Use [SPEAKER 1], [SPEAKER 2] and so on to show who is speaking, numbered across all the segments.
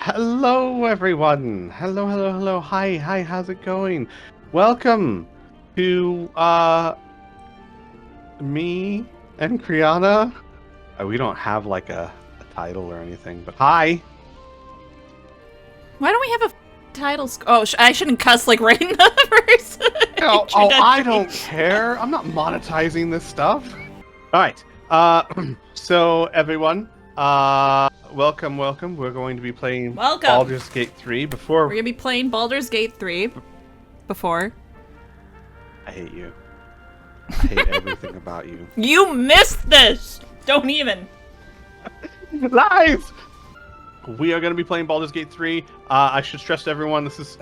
[SPEAKER 1] Hello, everyone. Hello, hello, hello. Hi. How's it going? Welcome to me and Kriana. We don't have like a title or anything, but hi.
[SPEAKER 2] Why don't we have a title? I shouldn't cuss like right in the first
[SPEAKER 1] I
[SPEAKER 2] introductory.
[SPEAKER 1] don't care. I'm not monetizing this stuff. All right. So everyone, welcome. We're going to be playing
[SPEAKER 2] Welcome.
[SPEAKER 1] Baldur's Gate 3 before.
[SPEAKER 2] We're gonna be playing Baldur's Gate 3 before.
[SPEAKER 1] I hate you. I hate everything about you.
[SPEAKER 2] You missed this! Don't even.
[SPEAKER 1] Live! We are going to be playing Baldur's Gate 3. I should stress to everyone, this is...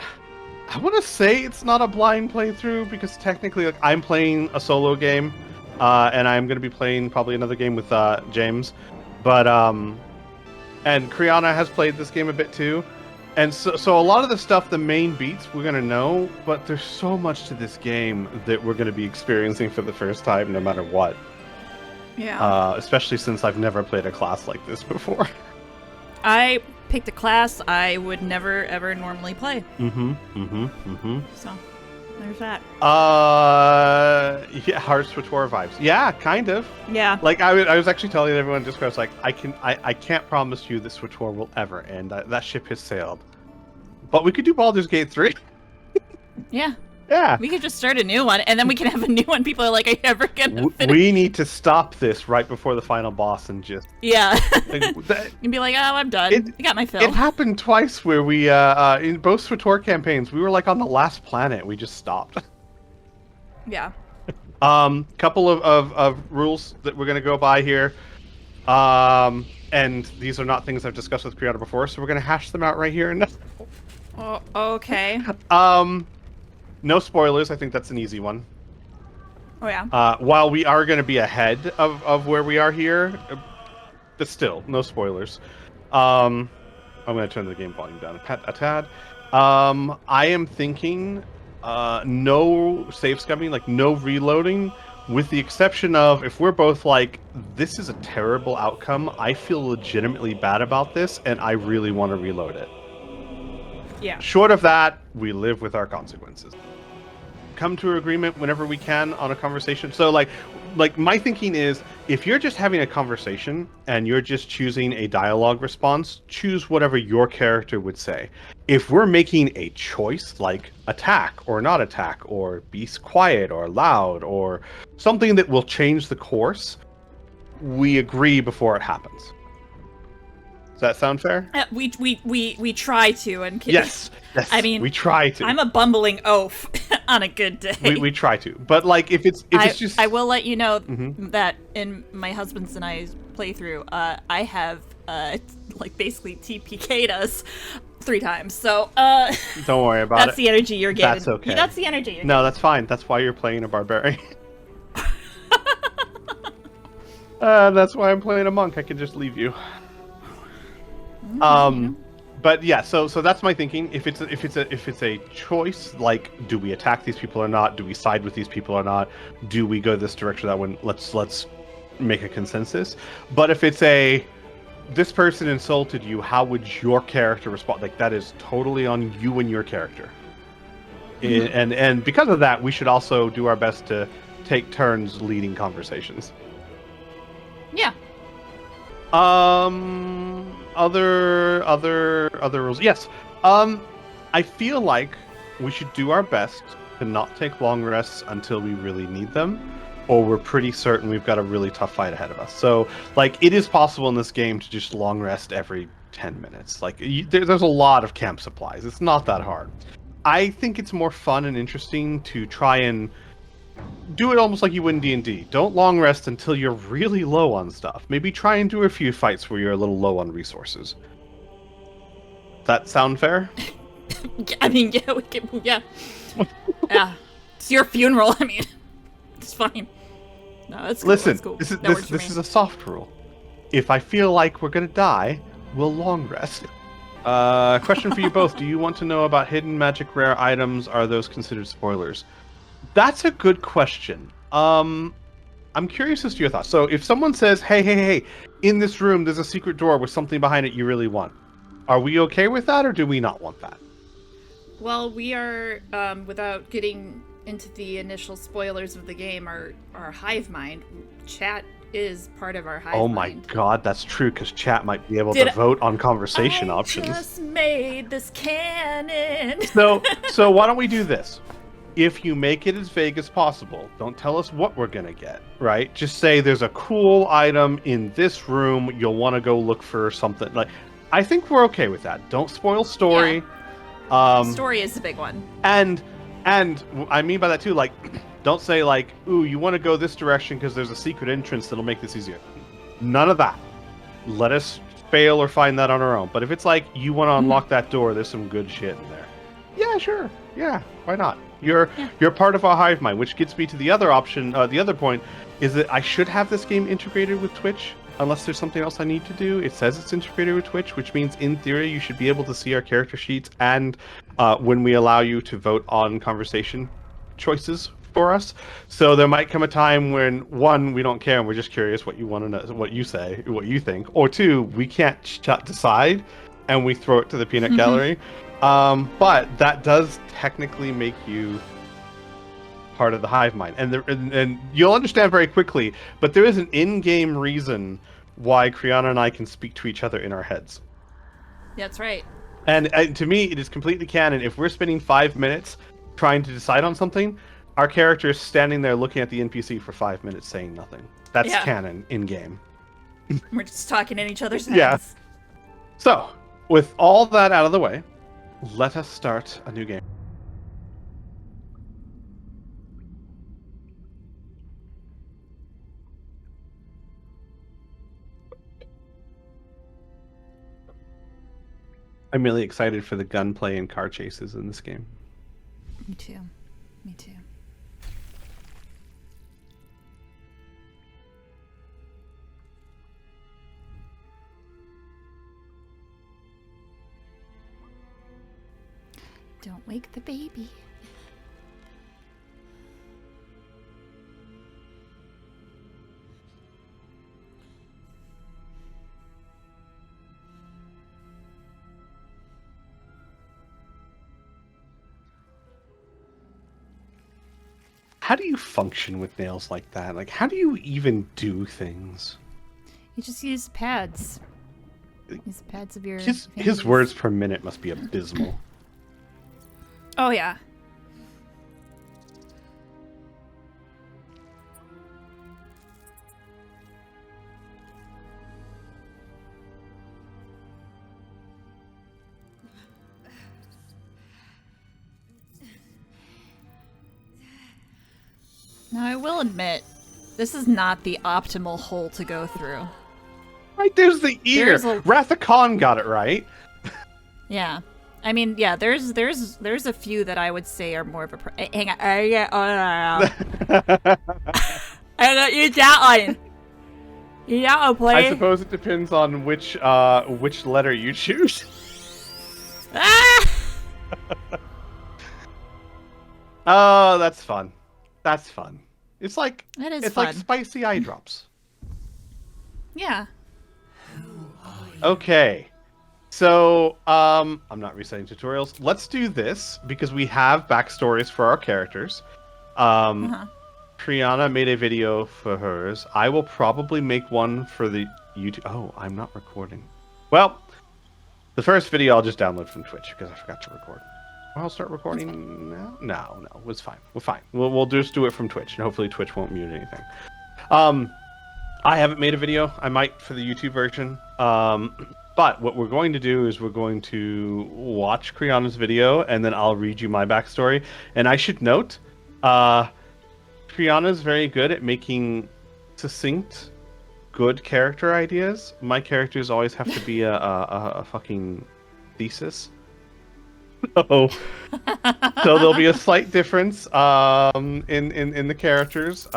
[SPEAKER 1] I want to say it's not a blind playthrough, because technically I'm playing a solo game, and I'm going to be playing probably another game with James. But, and Kriana has played this game a bit too. And so a lot of the stuff, the main beats, we're going to know, but there's so much to this game that we're going to be experiencing for the first time, no matter what.
[SPEAKER 2] Yeah.
[SPEAKER 1] Especially since I've never played a class like this before.
[SPEAKER 2] I picked a class I would never ever normally play. So, there's that.
[SPEAKER 1] Yeah, Heart Swator vibes. Yeah, kind of.
[SPEAKER 2] Yeah.
[SPEAKER 1] Like I was actually telling everyone in Discord, like I can't promise you that Swator will ever end. That ship has sailed. But we could do Baldur's Gate 3.
[SPEAKER 2] Yeah.
[SPEAKER 1] Yeah.
[SPEAKER 2] We could just start a new one, and then we can have a new one. People are like, "Are you ever gonna finish?"
[SPEAKER 1] We need to stop this right before the final boss and just...
[SPEAKER 2] Yeah.
[SPEAKER 1] That,
[SPEAKER 2] You'd be like, "Oh, I'm done. I got my fill."
[SPEAKER 1] It happened twice where we, in both Swator campaigns, we were like on the last planet. We just stopped.
[SPEAKER 2] Yeah.
[SPEAKER 1] Couple of rules that we're going to go by here. And these are not things I've discussed with Kriana before, so we're going to hash them out right here. And
[SPEAKER 2] Oh, okay.
[SPEAKER 1] no spoilers. I think that's an easy one.
[SPEAKER 2] Oh, yeah.
[SPEAKER 1] While we are going to be ahead of where we are here, but still, no spoilers. I'm going to turn the game volume down a tad. I am thinking no save scumming, like no reloading, with the exception of if we're both like, this is a terrible outcome, I feel legitimately bad about this, and I really want to reload it.
[SPEAKER 2] Yeah.
[SPEAKER 1] Short of that, we live with our consequences. Come to an agreement whenever we can on a conversation. So like my thinking is, if you're just having a conversation and you're just choosing a dialogue response, choose whatever your character would say. If we're making a choice, like attack or not attack, or be quiet or loud, or something that will change the course, we agree before it happens. Does that sound fair?
[SPEAKER 2] We try to, and
[SPEAKER 1] Yes.
[SPEAKER 2] I mean,
[SPEAKER 1] we try to.
[SPEAKER 2] I'm a bumbling oaf on a good day.
[SPEAKER 1] We try to, but like if it's just,
[SPEAKER 2] I will let you know that in my husband's and I's playthrough, I have like basically TPK'd us 3 times. So
[SPEAKER 1] don't worry about
[SPEAKER 2] that's the energy you're getting.
[SPEAKER 1] That's okay.
[SPEAKER 2] Yeah, that's the energy.
[SPEAKER 1] No, that's fine. That's why you're playing a barbarian. That's why I'm playing a monk. I can just leave you. But yeah, so that's my thinking. If it's a choice, like, do we attack these people or not? Do we side with these people or not? Do we go this direction or that one? Let's make a consensus. But if it's this person insulted you, how would your character respond? Like, that is totally on you and your character. And because of that, we should also do our best to take turns leading conversations.
[SPEAKER 2] Yeah.
[SPEAKER 1] Other rules. Yes. I feel like we should do our best to not take long rests until we really need them, or we're pretty certain we've got a really tough fight ahead of us. So, like, it is possible in this game to just long rest every 10 minutes. Like, there's a lot of camp supplies. It's not that hard. I think it's more fun and interesting to try and do it almost like you would in D&D. Don't long rest until you're really low on stuff. Maybe try and do a few fights where you're a little low on resources. That sound fair?
[SPEAKER 2] I mean, yeah, we can, yeah. Yeah. It's your funeral. I mean, it's fine. No, it's cool.
[SPEAKER 1] Listen,
[SPEAKER 2] it's cool.
[SPEAKER 1] this is a soft rule. If I feel like we're gonna die, we'll long rest. Question for you both. Do you want to know about hidden magic rare items? Are those considered spoilers? That's a good question. I'm curious as to your thoughts. So if someone says, hey, in this room there's a secret door with something behind it you really want, Are we okay with that, or do we not want that?
[SPEAKER 2] Well, we are, without getting into the initial spoilers of the game, our hive mind. Chat is part of our hive mind.
[SPEAKER 1] Oh my god, that's true, because chat might be able
[SPEAKER 2] Did
[SPEAKER 1] to vote on conversation
[SPEAKER 2] I
[SPEAKER 1] options.
[SPEAKER 2] just made this canon.
[SPEAKER 1] So why don't we do this? If you make it as vague as possible, don't tell us what we're gonna get, right? Just say there's a cool item in this room. You'll want to go look for something. Like, I think we're okay with that. Don't spoil story.
[SPEAKER 2] Story is the big one.
[SPEAKER 1] And I mean by that too, like, don't say like, ooh, you want to go this direction because there's a secret entrance that'll make this easier. None of that. Let us fail or find that on our own. But if it's like you want to unlock that door, there's some good shit in there. Yeah, sure. Yeah, why not? You're part of our hive mind, which gets me to the other option. The other point is that I should have this game integrated with Twitch, unless there's something else I need to do. It says it's integrated with Twitch, which means in theory you should be able to see our character sheets and when we allow you to vote on conversation choices for us. So there might come a time when, one, we don't care and we're just curious what you want to know, what you say, what you think, or two, we can't decide and we throw it to the peanut gallery. But that does technically make you part of the hive mind, and you'll understand very quickly. But there is an in-game reason why Kriana and I can speak to each other in our heads.
[SPEAKER 2] That's right.
[SPEAKER 1] And to me, it is completely canon. If we're spending 5 minutes trying to decide on something, our character is standing there looking at the NPC for 5 minutes saying nothing. That's canon in-game.
[SPEAKER 2] We're just talking in each other's heads.
[SPEAKER 1] Yeah. So, with all that out of the way, let us start a new game. I'm really excited for the gunplay and car chases in this game.
[SPEAKER 2] Me too. Me too. Don't wake the baby.
[SPEAKER 1] How do you function with nails like that? Like, how do you even do things?
[SPEAKER 2] You just use pads. Use pads of your
[SPEAKER 1] His words per minute must be abysmal.
[SPEAKER 2] Oh, yeah. Now, I will admit, this is not the optimal hole to go through.
[SPEAKER 1] Right, there's the ear. Wrath of Khan got it right.
[SPEAKER 2] Yeah. I mean, yeah, there's a few that I would say are more of a... Hang on. I got you that one. You that one, please.
[SPEAKER 1] I suppose it depends on which letter you choose.
[SPEAKER 2] Ah!
[SPEAKER 1] Oh, that's fun. That's fun. It's like
[SPEAKER 2] fun.
[SPEAKER 1] Like spicy eye drops.
[SPEAKER 2] Yeah.
[SPEAKER 1] Okay. So, I'm not resetting tutorials. Let's do this because we have backstories for our characters. Kriana made a video for hers. I will probably make one for the YouTube. Oh, I'm not recording. Well, the first video I'll just download from Twitch because I forgot to record. I'll start recording now. No, it's fine. We're fine. We'll just do it from Twitch, and hopefully Twitch won't mute anything. I haven't made a video. I might for the YouTube version. But what we're going to do is we're going to watch Kriana's video, and then I'll read you my backstory. And I should note, Kriana's very good at making succinct, good character ideas. My characters always have to be a fucking thesis. So there'll be a slight difference in the characters.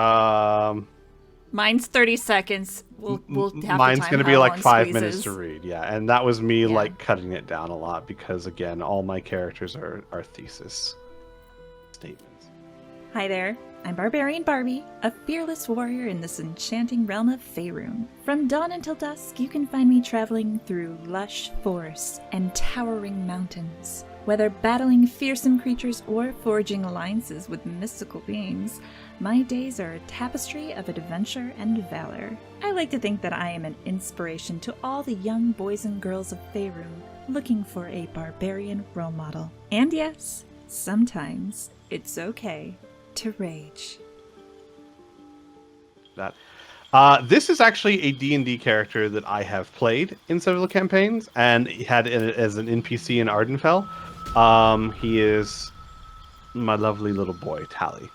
[SPEAKER 2] Mine's 30 seconds. We'll have
[SPEAKER 1] mine's
[SPEAKER 2] going
[SPEAKER 1] to be like 5 minutes to read. Yeah, and that was me like cutting it down a lot because again, all my characters are thesis statements.
[SPEAKER 3] Hi there, I'm Barbarian Barbie, a fearless warrior in this enchanting realm of Faerun. From dawn until dusk, you can find me traveling through lush forests and towering mountains. Whether battling fearsome creatures or forging alliances with mystical beings, my days are a tapestry of adventure and valor. I like to think that I am an inspiration to all the young boys and girls of Faerun looking for a barbarian role model. And yes, sometimes it's okay to rage.
[SPEAKER 1] That. This is actually a D&D character that I have played in several campaigns and had it as an NPC in Ardenfell. He is my lovely little boy, Tally.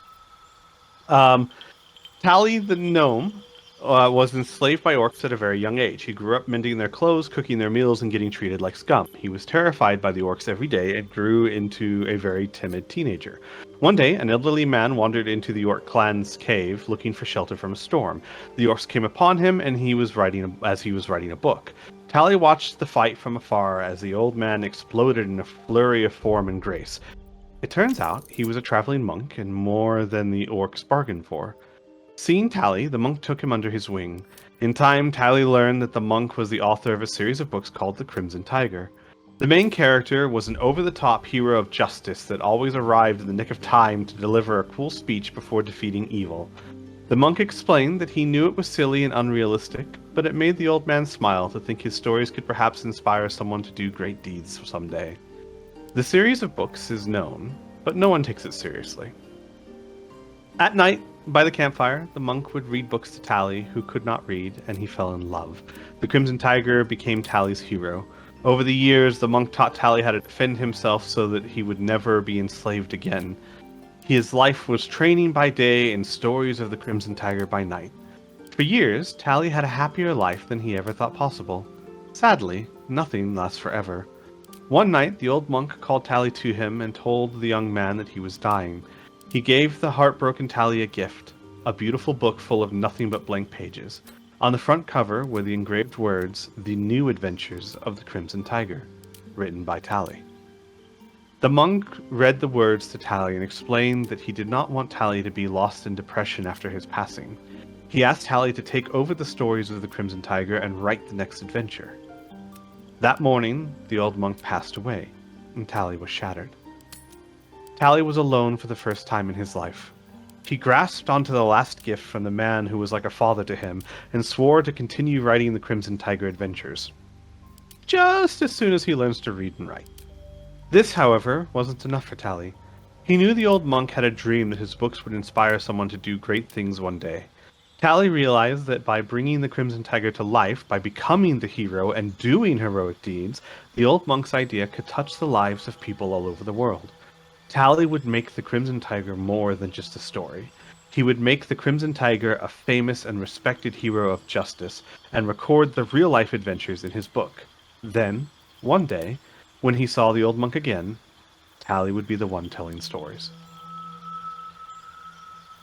[SPEAKER 1] Um, Tally the gnome was enslaved by orcs at a very young age. He grew up mending their clothes, cooking their meals, and getting treated like scum. He was terrified by the orcs every day and grew into a very timid teenager. One day, an elderly man wandered into the orc clan's cave looking for shelter from a storm. The orcs came upon him, and he was writing a book. Tally watched the fight from afar as the old man exploded in a flurry of form and grace. It turns out he was a traveling monk and more than the orcs bargained for. Seeing Tally, the monk took him under his wing. In time, Tally learned that the monk was the author of a series of books called The Crimson Tiger. The main character was an over-the-top hero of justice that always arrived in the nick of time to deliver a cool speech before defeating evil. The monk explained that he knew it was silly and unrealistic, but it made the old man smile to think his stories could perhaps inspire someone to do great deeds someday. The series of books is known, but no one takes it seriously. At night, by the campfire, the monk would read books to Tally, who could not read, and he fell in love. The Crimson Tiger became Tally's hero. Over the years, the monk taught Tally how to defend himself so that he would never be enslaved again. His life was training by day and stories of the Crimson Tiger by night. For years, Tally had a happier life than he ever thought possible. Sadly, nothing lasts forever. One night, the old monk called Tally to him and told the young man that he was dying. He gave the heartbroken Tally a gift, a beautiful book full of nothing but blank pages. On the front cover were the engraved words, The New Adventures of the Crimson Tiger, written by Tally. The monk read the words to Tally and explained that he did not want Tally to be lost in depression after his passing. He asked Tally to take over the stories of the Crimson Tiger and write the next adventure. That morning, the old monk passed away, and Tally was shattered. Tally was alone for the first time in his life. He grasped onto the last gift from the man who was like a father to him and swore to continue writing the Crimson Tiger adventures, just as soon as he learns to read and write. This, however, wasn't enough for Tally. He knew the old monk had a dream that his books would inspire someone to do great things one day. Tally realized that by bringing the Crimson Tiger to life, by becoming the hero and doing heroic deeds, the old monk's idea could touch the lives of people all over the world. Tally would make the Crimson Tiger more than just a story. He would make the Crimson Tiger a famous and respected hero of justice and record the real-life adventures in his book. Then, one day, when he saw the old monk again, Tally would be the one telling stories.